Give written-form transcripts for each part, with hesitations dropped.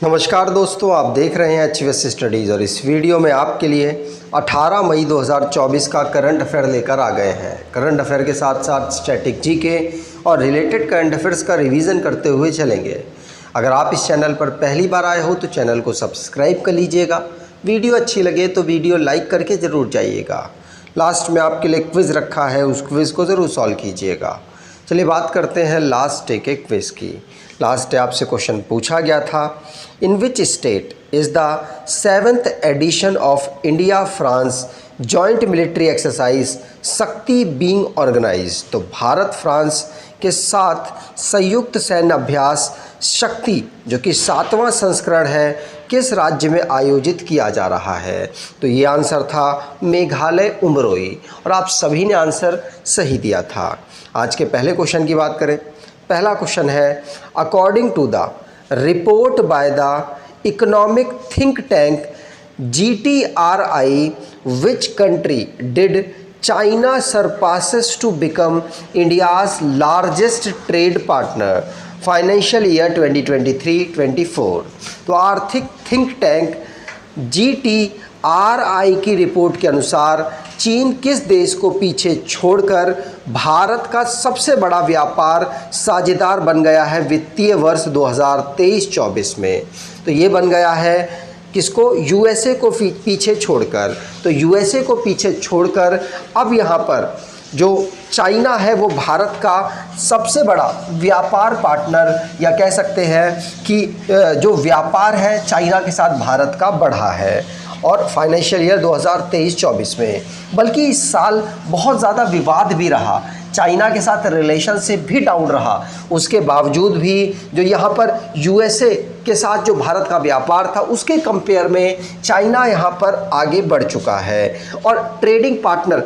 नमस्कार दोस्तों, आप देख रहे हैं HVS स्टडीज़ और इस वीडियो में आपके लिए 18 मई 2024 का करंट अफेयर लेकर आ गए हैं। करंट अफेयर के साथ साथ स्टैटिक जीके और रिलेटेड करंट अफेयर्स का रिवीजन करते हुए चलेंगे। अगर आप इस चैनल पर पहली बार आए हो तो चैनल को सब्सक्राइब कर लीजिएगा। वीडियो अच्छी लगे तो वीडियो लाइक करके ज़रूर जाइएगा। लास्ट में आपके लिए क्विज़ रखा है, उस क्विज़ को ज़रूर सॉल्व कीजिएगा। चलिए बात करते हैं लास्ट डे के क्विज़ की। लास्ट डे आपसे क्वेश्चन पूछा गया था, in which state is the 7th edition of India France joint military exercise Shakti being organize. तो भारत फ्रांस के साथ संयुक्त सैन्य अभ्यास शक्ति जो कि 7वां संस्करण है, किस राज्य में आयोजित किया जा रहा है? तो ये आंसर था मेघालय उमरोई, और आप सभी ने आंसर सही दिया था। आज के पहले क्वेश्चन की बात करें। पहला क्वेश्चन है, according to the report by the economic think tank GTRI, which country did China surpasses to become India's largest trade partner financial year 2023-24। तो आर्थिक थिंक टैंक GTRI की रिपोर्ट के अनुसार चीन किस देश को पीछे छोड़कर भारत का सबसे बड़ा व्यापार साझेदार बन गया है वित्तीय वर्ष 2023-24 में? तो ये बन गया है किसको? USA को पीछे छोड़कर। तो USA को पीछे छोड़कर अब यहाँ पर जो चाइना है वो भारत का सबसे बड़ा व्यापार पार्टनर, या कह सकते हैं कि जो व्यापार है चाइना के साथ भारत का बढ़ा है, और फाइनेंशियल ईयर 2023-24 में। बल्कि इस साल बहुत ज़्यादा विवाद भी रहा, चाइना के साथ रिलेशनशिप भी डाउन रहा। उसके बावजूद भी जो यहाँ पर USA के साथ जो भारत का व्यापार था उसके कंपेयर में चाइना यहाँ पर आगे बढ़ चुका है, और ट्रेडिंग पार्टनर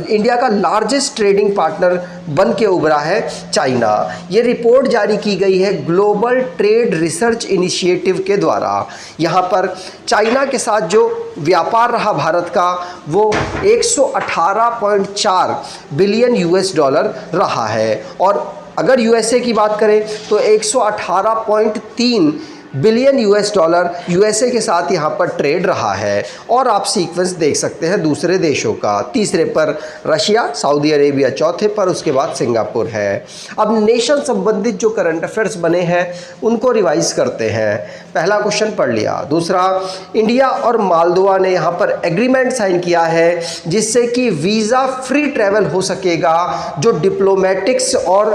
इंडिया का लार्जेस्ट ट्रेडिंग पार्टनर बन के उभरा है चाइना। ये रिपोर्ट जारी की गई है ग्लोबल ट्रेड रिसर्च इनिशिएटिव के द्वारा। यहाँ पर चाइना के साथ जो व्यापार रहा भारत का वो 118.4 बिलियन US डॉलर रहा है, और अगर USA की बात करें तो 118.3 बिलियन US डॉलर USA के साथ यहाँ पर ट्रेड रहा है। और आप सीक्वेंस देख सकते हैं दूसरे देशों का, तीसरे पर रशिया, सऊदी अरेबिया चौथे पर, उसके बाद सिंगापुर है। अब नेशन संबंधित जो करंट अफेयर्स बने हैं उनको रिवाइज करते हैं। पहला क्वेश्चन पढ़ लिया। दूसरा, इंडिया और मालदोवा ने यहाँ पर एग्रीमेंट साइन किया है जिससे कि वीज़ा फ्री ट्रैवल हो सकेगा जो डिप्लोमेटिक्स और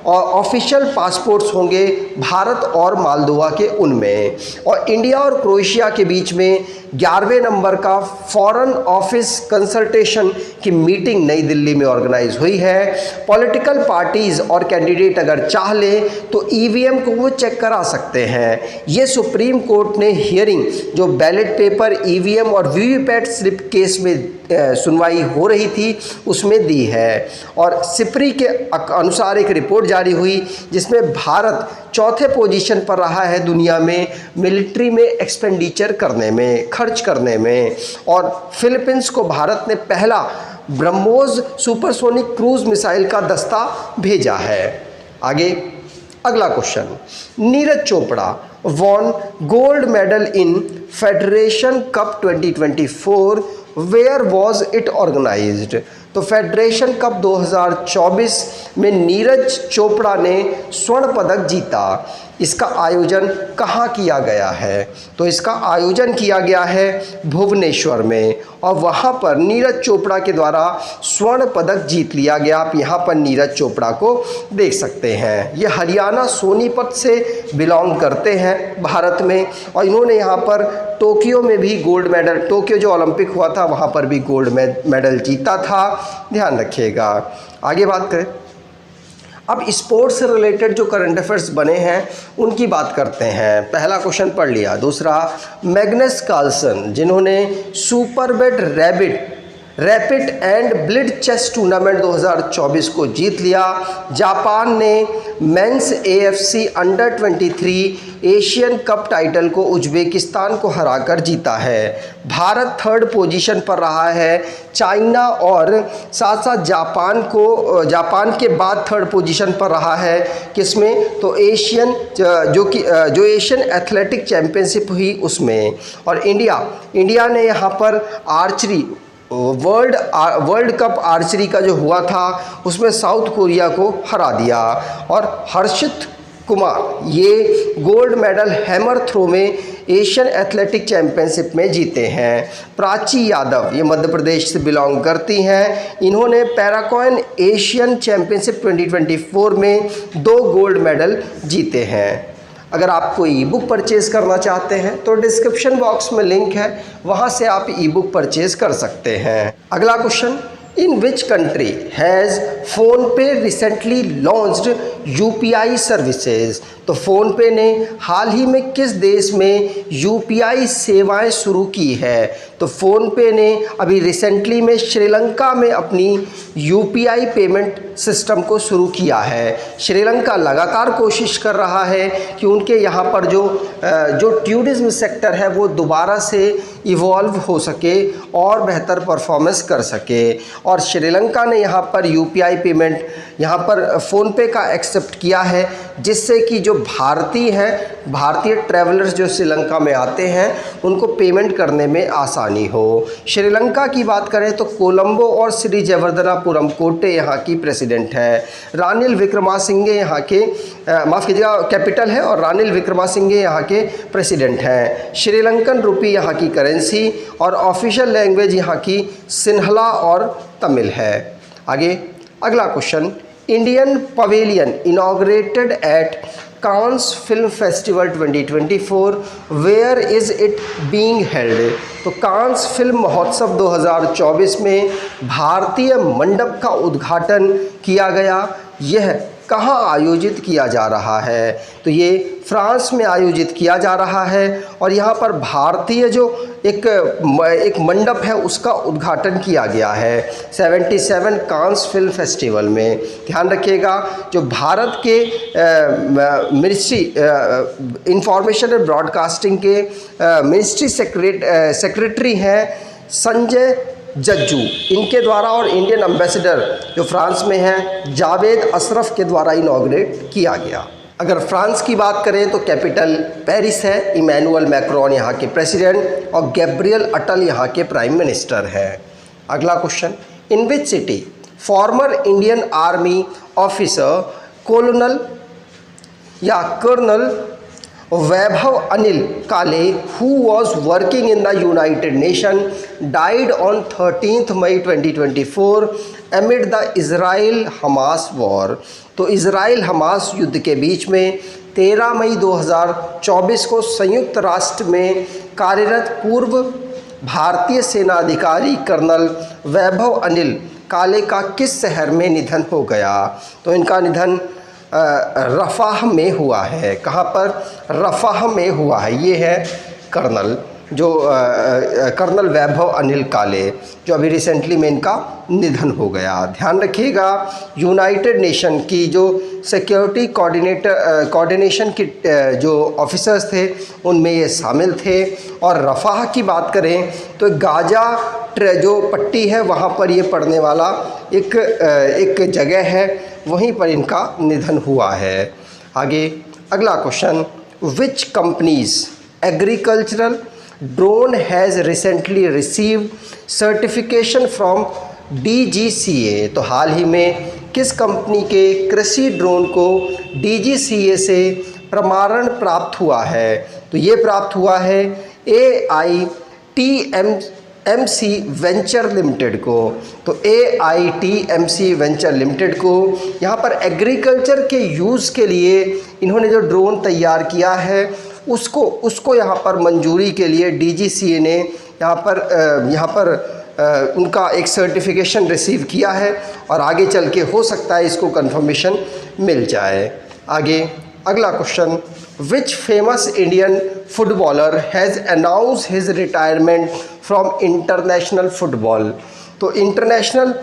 ऑफिशियल पासपोर्ट्स होंगे भारत और मालदोवा के उनमें। और इंडिया और क्रोएशिया के बीच में 11वें नंबर का फॉरेन ऑफिस कंसल्टेशन की मीटिंग नई दिल्ली में ऑर्गेनाइज हुई है। पॉलिटिकल पार्टीज़ और कैंडिडेट अगर चाह ले तो EVM को वो चेक करा सकते हैं। ये सुप्रीम कोर्ट ने हियरिंग जो बैलेट पेपर, EVM और VVPAT स्लिप केस में सुनवाई हो रही थी उसमें दी है। और सिप्री के अनुसार एक रिपोर्ट जारी हुई जिसमें भारत चौथे पोजीशन पर रहा है दुनिया में मिलिट्री में एक्सपेंडिचर करने में, खर्च करने में। और फिलीपींस को भारत ने पहला ब्रह्मोस सुपरसोनिक क्रूज मिसाइल का दस्ता भेजा है। आगे अगला question, Neeraj Chopra won gold medal in Federation Cup 2024, where was it organised? तो फेडरेशन कप 2024 में नीरज चोपड़ा ने स्वर्ण पदक जीता। इसका आयोजन कहाँ किया गया है? तो इसका आयोजन किया गया है भुवनेश्वर में, और वहाँ पर नीरज चोपड़ा के द्वारा स्वर्ण पदक जीत लिया गया। आप यहाँ पर नीरज चोपड़ा को देख सकते हैं। ये हरियाणा सोनीपत से बिलोंग करते हैं भारत में, और इन्होंने यहाँ पर टोक्यो में भी गोल्ड मेडल, टोक्यो जो ओलंपिक हुआ था वहाँ पर भी गोल्ड मेडल जीता था, ध्यान रखिएगा। आगे बात करें, अब स्पोर्ट्स से रिलेटेड जो करंट अफेयर्स बने हैं उनकी बात करते हैं। पहला क्वेश्चन पढ़ लिया। दूसरा, मैग्नस कार्लसन जिन्होंने सुपर वेट रैबिट rapid and blitz chess tournament 2024 को जीत लिया। जापान ने men's AFC under 23 Asian Cup title को उज्बेकिस्तान को हराकर जीता है। भारत थर्ड पोजीशन पर रहा है। चाइना और साथ साथ जापान के बाद थर्ड पोजीशन पर रहा है किसमें, तो एशियन जो एशियन एथलेटिक चैंपियनशिप हुई उसमें। और इंडिया ने यहाँ पर आर्चरी वर्ल्ड कप आर्चरी का जो हुआ था उसमें साउथ कोरिया को हरा दिया। और हर्षित कुमार ये गोल्ड मेडल हैमर थ्रो में एशियन एथलेटिक चैंपियनशिप में जीते हैं। प्राची यादव ये मध्य प्रदेश से बिलोंग करती हैं। इन्होंने पैराकॉइन एशियन चैंपियनशिप 2024 में 2 गोल्ड मेडल जीते हैं। अगर आप कोई ई बुक परचेज़ करना चाहते हैं तो डिस्क्रिप्शन बॉक्स में लिंक है, वहाँ से आप ई बुक परचेज़ कर सकते हैं। अगला question, in which country has PhonePe recently launched UPI services. तो फ़ोनपे ने हाल ही में किस देश में UPI सेवाएं शुरू की है। तो फ़ोनपे ने अभी रिसेंटली में श्रीलंका में अपनी UPI पेमेंट सिस्टम को शुरू किया है। श्रीलंका लगातार कोशिश कर रहा है कि उनके यहाँ पर जो टूरिज्म सेक्टर है वो दोबारा से इवॉल्व हो सके और बेहतर परफॉर्मेंस कर सके। और श्रीलंका ने यहाँ पर UPI पेमेंट यहाँ पर फ़ोनपे का एक्सेप्ट किया है, जिससे कि जो भारतीय ट्रैवलर्स जो श्रीलंका में आते हैं उनको पेमेंट करने में आसानी हो। श्रीलंका की बात करें तो कोलंबो और श्री जयवर्धनापुरम कोटे यहाँ की प्रेसिडेंट है। रानिल विक्रमासिंघे यहाँ के माफ़ कीजिएगा कैपिटल है, और रानिल विक्रमासिंघे यहाँ के प्रेसिडेंट हैं। श्रीलंकन रुपी यहाँ की करेंसी और ऑफिशियल लैंग्वेज यहाँ की सिन्हला और तमिल है। आगे अगला question, Indian pavilion inaugurated at Cannes film festival 2024, where is it being held. तो कांस फिल्म महोत्सव 2024 में भारतीय मंडप का उद्घाटन किया गया। यह कहाँ आयोजित किया जा रहा है, तो ये फ्रांस में आयोजित किया जा रहा है। और यहाँ पर भारतीय जो एक मंडप है उसका उद्घाटन किया गया है 77 कांस फिल्म फेस्टिवल में। ध्यान रखिएगा, जो भारत के मिनिस्ट्री इंफॉर्मेशन एंड ब्रॉडकास्टिंग के मिनिस्ट्री सेक्रेटरी हैं संजय जज्जू, इनके द्वारा और इंडियन एम्बेसडर जो फ्रांस में हैं जावेद अशरफ के द्वारा इनॉग्रेट किया गया। अगर फ्रांस की बात करें तो कैपिटल पेरिस है। इमैनुअल मैक्रोन यहाँ के प्रेसिडेंट और गैब्रियल अटल यहाँ के प्राइम मिनिस्टर हैं। अगला question, in which city former Indian army officer colonel Vaibhav Anil Kale, who was working in the United Nations, died on 13th May 2024 amid the Israel-Hamas war। तो Israel Hamas युद्ध के बीच में 13 मई 2024 को संयुक्त राष्ट्र में कार्यरत पूर्व भारतीय सेना अधिकारी कर्नल वैभव अनिल काले का किस शहर में निधन हो गया। तो इनका निधन रफ़ाह में हुआ है। कहाँ पर, रफ़ाह में हुआ है। ये है कर्नल वैभव अनिल काले, जो अभी रिसेंटली में इनका निधन हो गया। ध्यान रखिएगा, यूनाइटेड नेशन की जो सिक्योरिटी कोऑर्डिनेशन की जो ऑफिसर्स थे उनमें ये शामिल थे। और रफ़ाह की बात करें तो गाजा जो पट्टी है वहाँ पर ये पड़ने वाला एक जगह है, वहीं पर इनका निधन हुआ है। आगे अगला question, which companies agricultural drone has recently received certification from DGCA। तो हाल ही में किस कंपनी के कृषि ड्रोन को DGCA से प्रमाणन प्राप्त हुआ है। तो ये प्राप्त हुआ है AITMC वेंचर लिमिटेड को। तो AITMC वेंचर लिमिटेड को यहाँ पर एग्रीकल्चर के यूज़ के लिए इन्होंने जो ड्रोन तैयार किया है उसको यहाँ पर मंजूरी के लिए DGCA ने यहाँ पर उनका एक सर्टिफिकेशन रिसीव किया है, और आगे चल के हो सकता है इसको कंफर्मेशन मिल जाए। आगे अगला question, which famous Indian footballer has announce his retirement from international football. तो इंटरनेशनल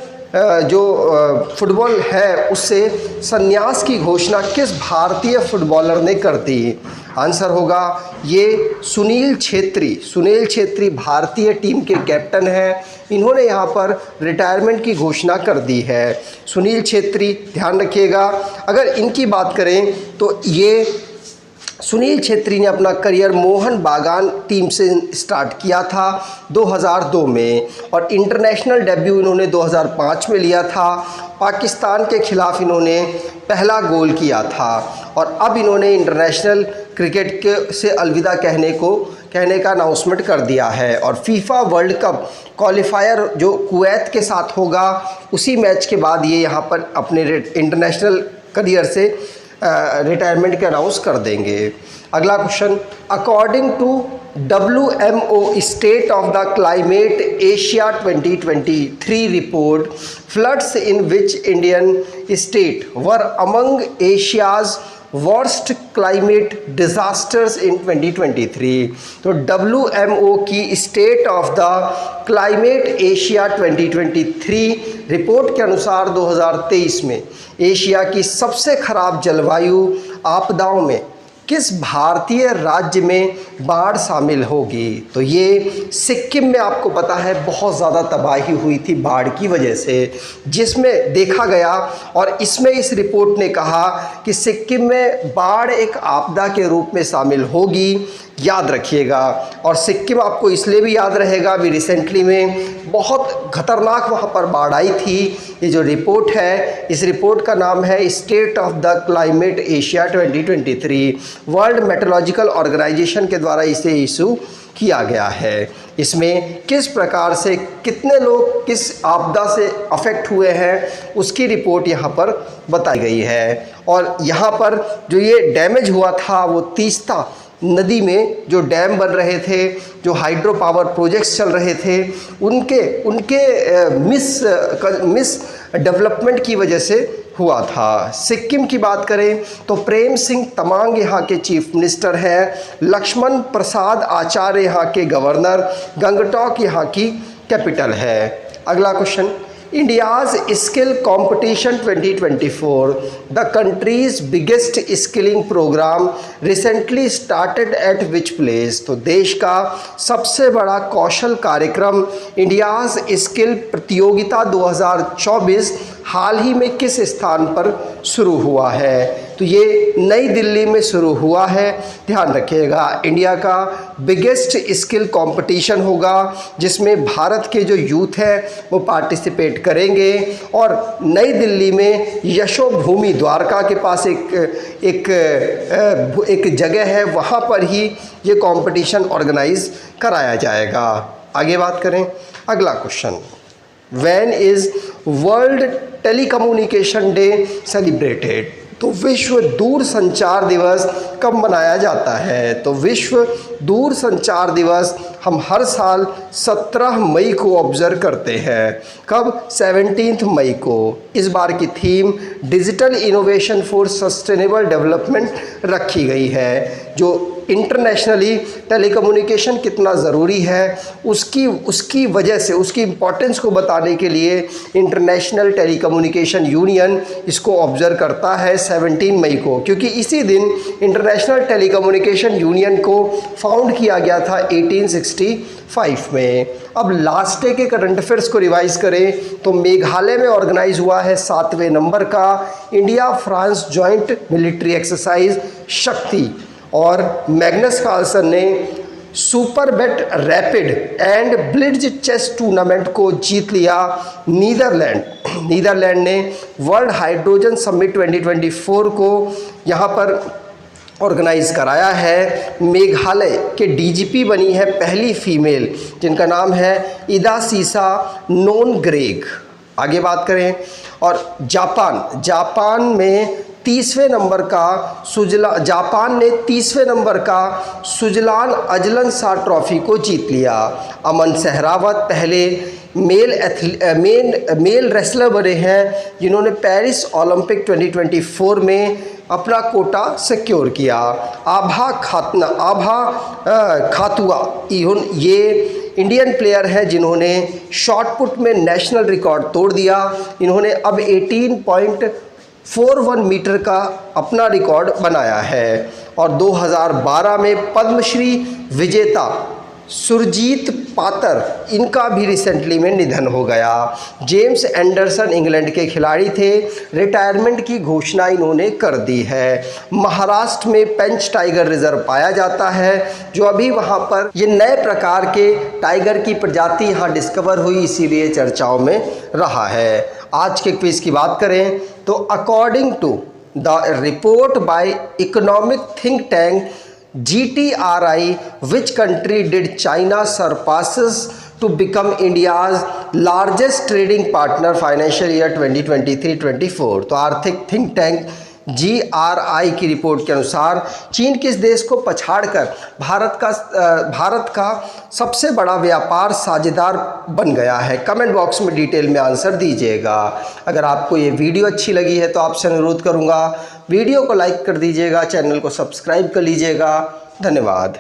जो फुटबॉल है उससे संन्यास की घोषणा किस भारतीय फुटबॉलर ने कर दी? आंसर होगा ये सुनील छेत्री। सुनील छेत्री भारतीय टीम के कैप्टन हैं, इन्होंने यहाँ पर रिटायरमेंट की घोषणा कर दी है। सुनील छेत्री, ध्यान रखिएगा। अगर इनकी बात करें तो ये सुनील छेत्री ने अपना करियर मोहन बागान टीम से स्टार्ट किया था 2002 में, और इंटरनेशनल डेब्यू इन्होंने 2005 में लिया था। पाकिस्तान के खिलाफ इन्होंने पहला गोल किया था, और अब इन्होंने इंटरनेशनल क्रिकेट के से अलविदा कहने का अनाउंसमेंट कर दिया है। और फीफा वर्ल्ड कप क्वालिफायर जो कुवैत के साथ होगा, उसी मैच के बाद ये यहाँ पर अपने इंटरनेशनल करियर से रिटायरमेंट के अनाउंस कर देंगे। अगला question, according to WMO state of the climate Asia 2023 report, floods in which Indian state were among Asia's worst climate disasters in 2023। तो WMO की state of the climate Asia 2023 report के अनुसार 2023 में Asia की सबसे खराब जलवायु आपदाओं में किस भारतीय राज्य में बाढ़ शामिल होगी? तो ये सिक्किम में आपको पता है बहुत ज़्यादा तबाही हुई थी बाढ़ की वजह से, जिसमें देखा गया, और इसमें इस रिपोर्ट ने कहा कि सिक्किम में बाढ़ एक आपदा के रूप में शामिल होगी। याद रखिएगा। और सिक्किम आपको इसलिए भी याद रहेगा, अभी रिसेंटली में बहुत खतरनाक वहाँ पर बाढ़ आई थी। ये जो रिपोर्ट है, इस रिपोर्ट का नाम है state of the climate Asia 2023। World Meteorological Organization के द्वारा इसे इशू किया गया है। इसमें किस प्रकार से कितने लोग किस आपदा से अफेक्ट हुए हैं उसकी रिपोर्ट यहाँ पर बताई गई है। और यहाँ पर जो ये डैमेज हुआ था वो तीस्ता नदी में जो डैम बन रहे थे, जो हाइड्रो पावर प्रोजेक्ट्स चल रहे थे, उनके मिस डेवलपमेंट की वजह से हुआ था। सिक्किम की बात करें तो प्रेम सिंह तमांग यहाँ के चीफ मिनिस्टर हैं, लक्ष्मण प्रसाद आचार्य यहाँ के गवर्नर, गंगटोक यहाँ की कैपिटल है। अगला question, India's skill competition 2024, the country's biggest skilling programme recently started at which place? तो देश का सबसे बड़ा कौशल कार्यक्रम इंडियाज़ स्किल प्रतियोगिता 2024 हाल ही में किस स्थान पर शुरू हुआ है? तो ये नई दिल्ली में शुरू हुआ है। ध्यान रखिएगा, इंडिया का बिगेस्ट स्किल कंपटीशन होगा जिसमें भारत के जो यूथ है वो पार्टिसिपेट करेंगे। और नई दिल्ली में यशोभूमि द्वारका के पास एक जगह है, वहाँ पर ही ये कंपटीशन ऑर्गेनाइज कराया जाएगा। आगे बात करें, अगला question, when is world telecommunication day celebrated? तो विश्व दूरसंचार दिवस कब मनाया जाता है? तो विश्व दूरसंचार दिवस हम हर साल 17 मई को ऑब्जर्व करते हैं। कब? 17 मई को। इस बार की theme digital innovation for sustainable development रखी गई है। जो इंटरनेशनली टेलीकम्युनिकेशन कितना ज़रूरी है उसकी वजह से, उसकी इम्पोर्टेंस को बताने के लिए इंटरनेशनल टेलीकम्युनिकेशन यूनियन इसको ऑब्जर्व करता है 17 मई को, क्योंकि इसी दिन इंटरनेशनल टेलीकम्युनिकेशन यूनियन को फाउंड किया गया था 1865 में। अब लास्ट डे के करंट अफेयर्स को रिवाइज करें तो मेघालय में ऑर्गेनाइज हुआ है 7वें नंबर का India France joint military exercise Shakti, और मैग्नस कार्लसन ने super bet rapid and blitz chess tournament को जीत लिया। नीदरलैंड ने वर्ल्ड हाइड्रोजन समिट 2024 को यहाँ पर ऑर्गेनाइज कराया है। मेघालय के डीजीपी बनी है पहली फीमेल, जिनका नाम है इदासीसा नोनग्रेग। आगे बात करें, और जापान में 30वें नंबर का जापान ने 30वें नंबर का सुजलान अजलन शाह ट्रॉफी को जीत लिया। अमन सहरावत पहले मेल रेसलर बने हैं जिन्होंने पेरिस ओलंपिक 2024 में अपना कोटा सिक्योर किया। आभा खातुआ इंडियन प्लेयर हैं जिन्होंने शॉट पुट में नेशनल रिकॉर्ड तोड़ दिया। इन्होंने अब 18.41 मीटर का अपना रिकॉर्ड बनाया है। और 2012 में पद्मश्री विजेता सुरजीत पातर, इनका भी रिसेंटली में निधन हो गया। जेम्स एंडरसन इंग्लैंड के खिलाड़ी थे, रिटायरमेंट की घोषणा इन्होंने कर दी है। महाराष्ट्र में पेंच टाइगर रिजर्व पाया जाता है, जो अभी वहाँ पर ये नए प्रकार के टाइगर की प्रजाति यहाँ डिस्कवर हुई, इसीलिए चर्चाओं में रहा है। आज के क्विज की बात करें तो according to the report by economic think tank GTRI, which country did China surpasses to become India's largest trading partner financial year 2023-24? तो आर्थिक थिंक टैंक GRI की रिपोर्ट के अनुसार चीन किस देश को पछाड़कर भारत का सबसे बड़ा व्यापार साझेदार बन गया है? कमेंट बॉक्स में डिटेल में आंसर दीजिएगा। अगर आपको ये वीडियो अच्छी लगी है तो आपसे अनुरोध करूँगा वीडियो को लाइक कर दीजिएगा, चैनल को सब्सक्राइब कर लीजिएगा। धन्यवाद।